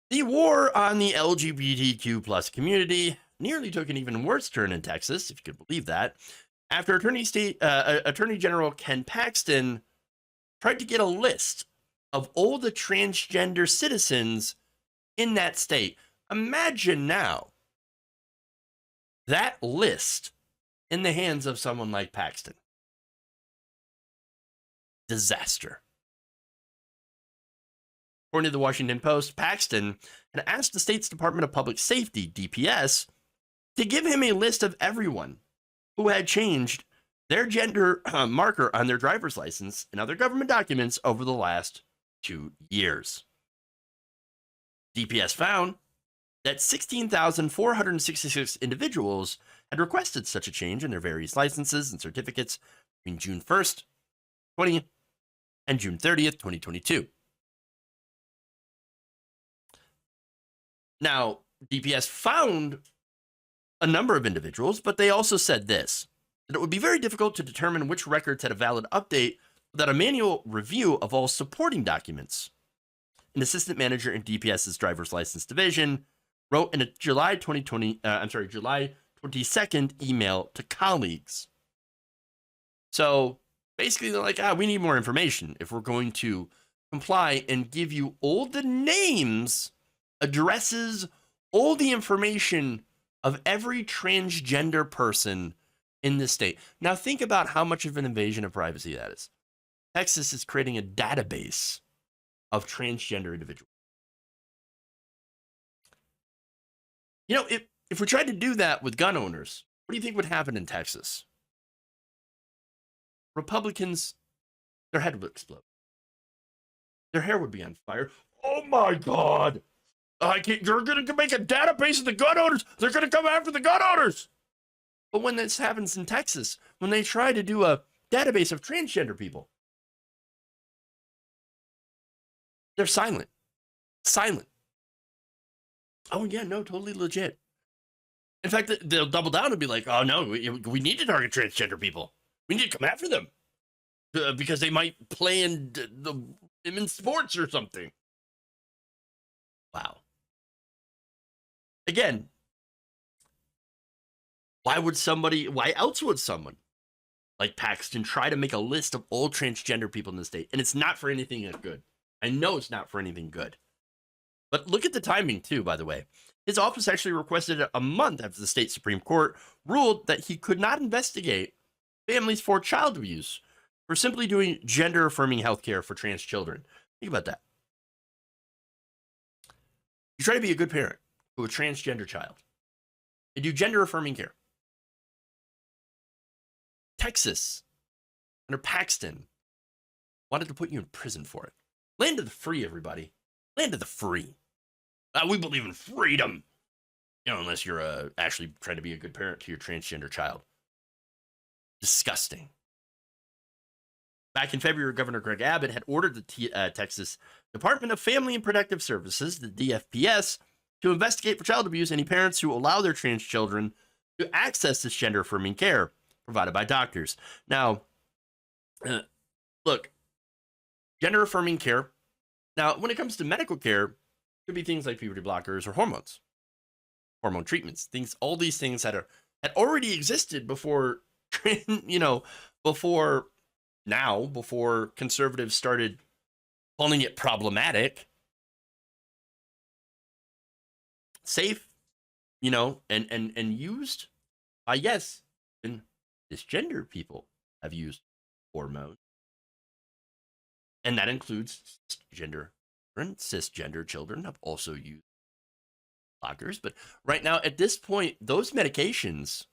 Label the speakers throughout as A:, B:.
A: The war on the LGBTQ plus community nearly took an even worse turn in Texas, if you could believe that, after Attorney General Ken Paxton tried to get a list of all the transgender citizens in that state. Imagine now that list in the hands of someone like Paxton. Disaster. According to the Washington Post, Paxton had asked the state's Department of Public Safety, DPS, to give him a list of everyone who had changed their gender marker on their driver's license and other government documents over the last 2 years. DPS found that 16,466 individuals had requested such a change in their various licenses and certificates between June 1st, 20 and June 30th, 2022. Now, DPS found a number of individuals, but they also said this, that it would be very difficult to determine which records had a valid update without a manual review of all supporting documents. An assistant manager in DPS's driver's license division wrote in a July 22nd email to colleagues. So basically, they're like, we need more information if we're going to comply and give you all the names, addresses, all the information of every transgender person in the state. Now, think about how much of an invasion of privacy that is. Texas is creating a database of transgender individuals. You know, if we tried to do that with gun owners, what do you think would happen in Texas? Republicans, their head would explode. Their hair would be on fire. Oh my God! You're going to make a database of the gun owners. They're going to come after the gun owners. But when this happens in Texas, when they try to do a database of transgender people, they're silent. Silent. Oh, yeah, no, totally legit. In fact, they'll double down and be like, oh, no, we need to target transgender people. We need to come after them because they might play in the women's sports or something. Wow. Again, why else would someone like Paxton try to make a list of all transgender people in the state? And it's not for anything good. I know it's not for anything good. But look at the timing, too, by the way. His office actually requested a month after the state Supreme Court ruled that he could not investigate families for child abuse for simply doing gender-affirming healthcare for trans children. Think about that. You try to be a good parent to a transgender child and do gender-affirming care. Texas, under Paxton, wanted to put you in prison for it. Land of the free, everybody. Land of the free. We believe in freedom. You know, unless you're actually trying to be a good parent to your transgender child. Disgusting. Back in February, Governor Greg Abbott had ordered the Texas Department of Family and Protective Services, the DFPS, to investigate for child abuse any parents who allow their trans children to access this gender-affirming care provided by doctors. Now, look, gender-affirming care. Now, when it comes to medical care, it could be things like puberty blockers or hormones, hormone treatments, all these things that had already existed before, before conservatives started calling it problematic. Safe, and used by, yes, and cisgender people have used hormones. And that includes cisgender children have also used blockers. But right now, at this point, those medications,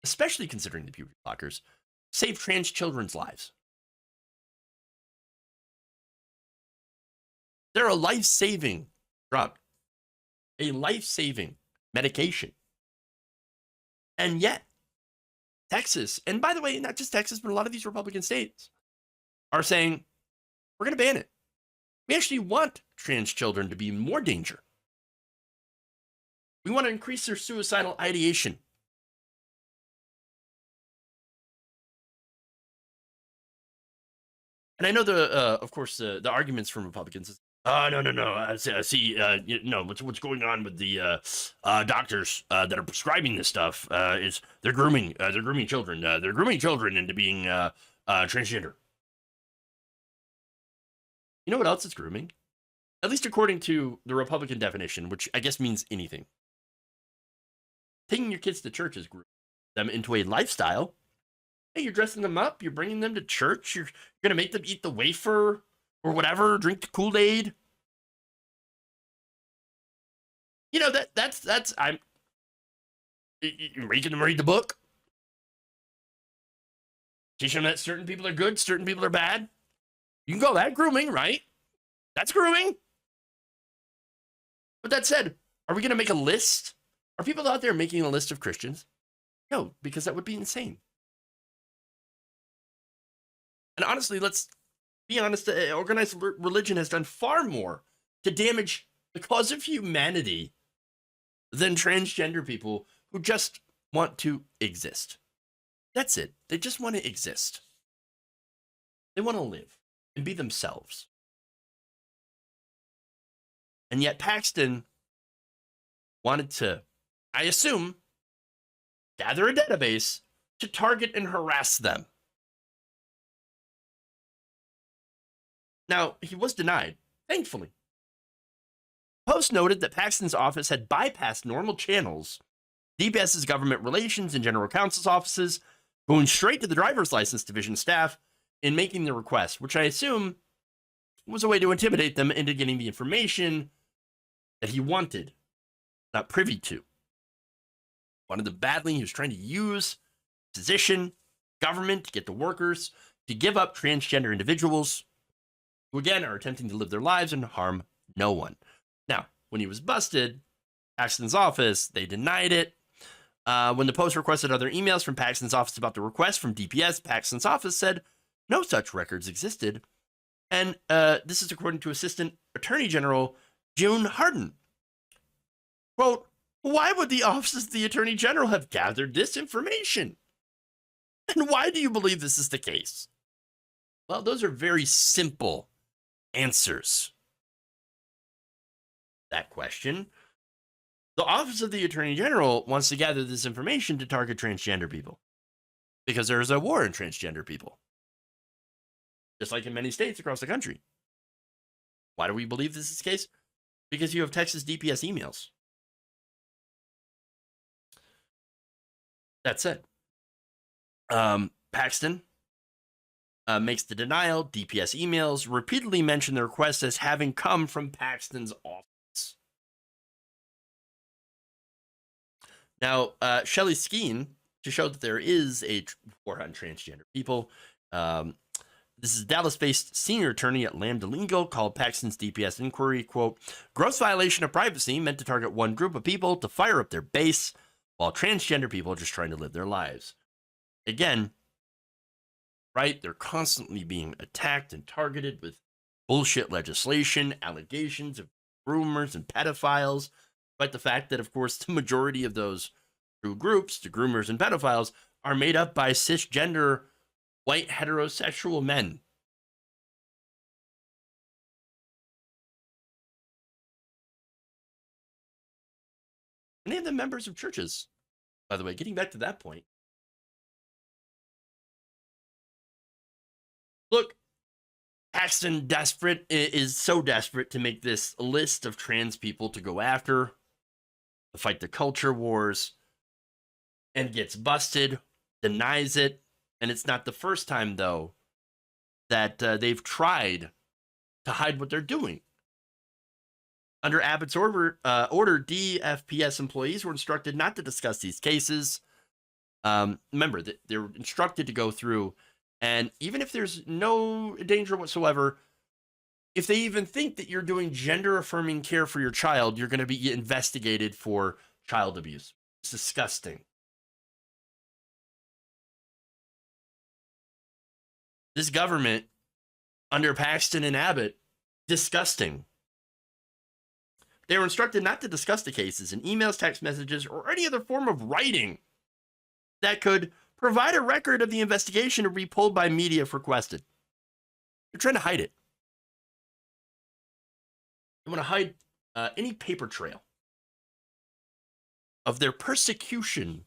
A: especially considering the puberty blockers, save trans children's lives. They're a life-saving drug, a life-saving medication. And yet, Texas, and by the way, not just Texas, but a lot of these Republican states are saying, we're going to ban it. We actually want trans children to be in more danger. We want to increase their suicidal ideation. And I know of course, the arguments from Republicans is, No, no, no. See, what's going on with the doctors that are prescribing this stuff is they're grooming children. They're grooming children into being transgender. You know what else is grooming? At least according to the Republican definition, which I guess means anything. Taking your kids to church is grooming them into a lifestyle. Hey, you're dressing them up. You're bringing them to church. You're going to make them eat the wafer or whatever, drink the Kool-Aid. You know, you're making them read the book. Teach them that certain people are good, certain people are bad. You can call that grooming, right? That's grooming. But that said, are we going to make a list? Are people out there making a list of Christians? No, because that would be insane. And honestly, let's be honest, organized religion has done far more to damage the cause of humanity than transgender people who just want to exist. That's it. They just want to exist. They want to live and be themselves. And yet Paxton wanted to, I assume, gather a database to target and harass them. Now, he was denied, thankfully. Post noted that Paxton's office had bypassed normal channels, DPS's government relations and general counsel's offices, going straight to the driver's license division staff in making the request, which I assume was a way to intimidate them into getting the information that he wanted, not privy to. Wanted them badly. He was trying to use position, government to get the workers to give up transgender individuals who, again, are attempting to live their lives and harm no one. Now, when he was busted, Paxton's office, they denied it. When the Post requested other emails from Paxton's office about the request from DPS, Paxton's office said no such records existed. And this is according to Assistant Attorney General June Harden. Quote, why would the Office of the Attorney General have gathered this information? And why do you believe this is the case? Well, those are very simple answers. That question. The Office of the Attorney General wants to gather this information to target transgender people because there is a war in transgender people, just like in many states across the country. Why do we believe this is the case? Because you have Texas DPS emails. That's it. Paxton makes the denial. DPS emails repeatedly mention the request as having come from Paxton's office. Now, Shelley Skeen, to show that there is a war on transgender people, this is Dallas-based senior attorney at Lambda Legal, called Paxton's DPS inquiry, quote, gross violation of privacy meant to target one group of people to fire up their base, while transgender people are just trying to live their lives. Again, right, they're constantly being attacked and targeted with bullshit legislation, allegations of groomers and pedophiles, despite the fact that, of course, the majority of those true groups, the groomers and pedophiles, are made up by cisgender, white, heterosexual men. Many of them members of churches, by the way, getting back to that point. Look, Paxton is so desperate to make this list of trans people to go after, to fight the culture wars, and gets busted, denies it. And it's not the first time, though, that they've tried to hide what they're doing. Under Abbott's order, DFPS employees were instructed not to discuss these cases. Remember, that they're instructed to go through, and even if there's no danger whatsoever, if they even think that you're doing gender-affirming care for your child, you're going to be investigated for child abuse. It's disgusting. This government, under Paxton and Abbott, disgusting. They were instructed not to discuss the cases in emails, text messages, or any other form of writing that could provide a record of the investigation or be pulled by media if requested. They're trying to hide it. They want to hide any paper trail of their persecution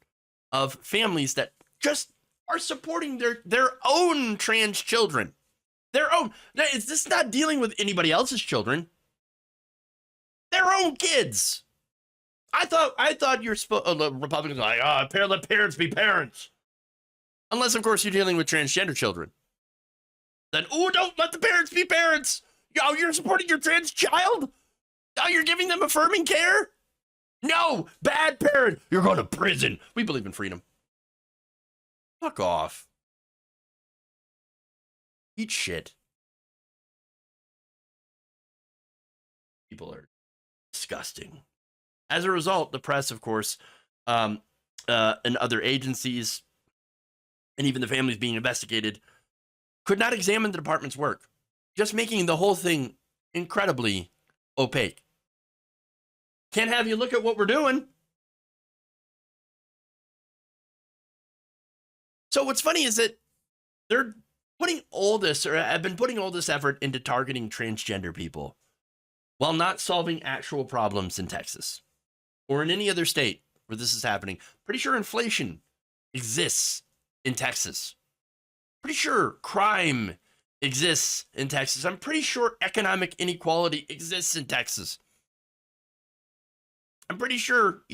A: of families that just are supporting their own trans children. Their own. This is not dealing with anybody else's children. Their own kids. I thought you're Republicans are like, let parents be parents. Unless, of course, you're dealing with transgender children. Then, don't let the parents be parents. You're supporting your trans child? You're giving them affirming care? No, bad parent. You're going to prison. We believe in freedom. Fuck off. Eat shit. People are disgusting. As a result, the press, of course, and other agencies, and even the families being investigated, could not examine the department's work, just making the whole thing incredibly opaque. Can't have you look at what we're doing. So what's funny is that they're putting all this, or have been putting all this effort into targeting transgender people while not solving actual problems in Texas or in any other state where this is happening. Pretty sure inflation exists in Texas. Pretty sure crime exists in Texas. I'm pretty sure economic inequality exists in Texas. I'm pretty sure,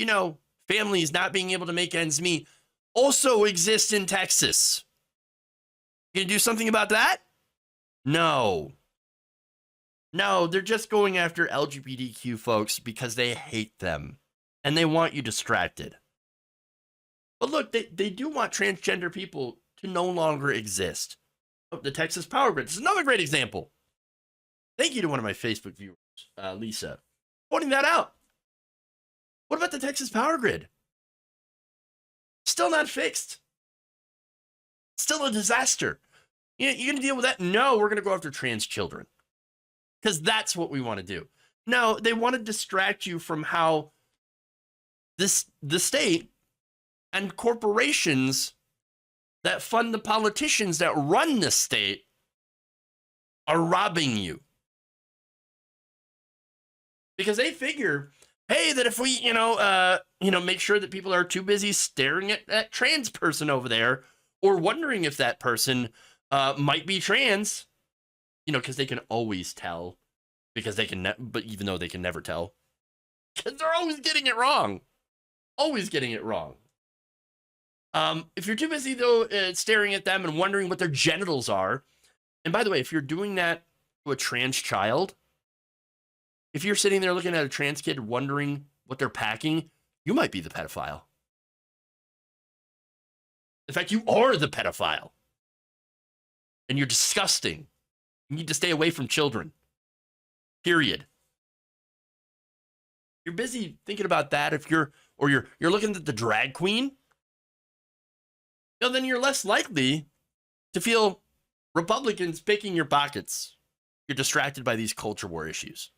A: families not being able to make ends meet also exist in Texas. You gonna do something about that? No. No, they're just going after LGBTQ folks because they hate them and they want you distracted. But look, they do want transgender people to no longer exist. Oh, the Texas Power Grid is another great example. Thank you to one of my Facebook viewers, Lisa, pointing that out. What about the Texas Power Grid? Still not fixed. Still a disaster. You're going to deal with that? No, we're going to go after trans children. Because that's what we want to do. No, they want to distract you from how the state and corporations that fund the politicians that run the state are robbing you. Because they figure, hey, that if we, make sure that people are too busy staring at that trans person over there or wondering if that person might be trans, because they can always tell, because they can, but even though they can never tell, because they're always getting it wrong. Always getting it wrong. If you're too busy, though, staring at them and wondering what their genitals are, and by the way, if you're doing that to a trans child, if you're sitting there looking at a trans kid wondering what they're packing, you might be the pedophile. In fact, you are the pedophile. And you're disgusting. You need to stay away from children. Period. You're busy thinking about that if you're looking at the drag queen, then you're less likely to feel Republicans picking your pockets. You're distracted by these culture war issues.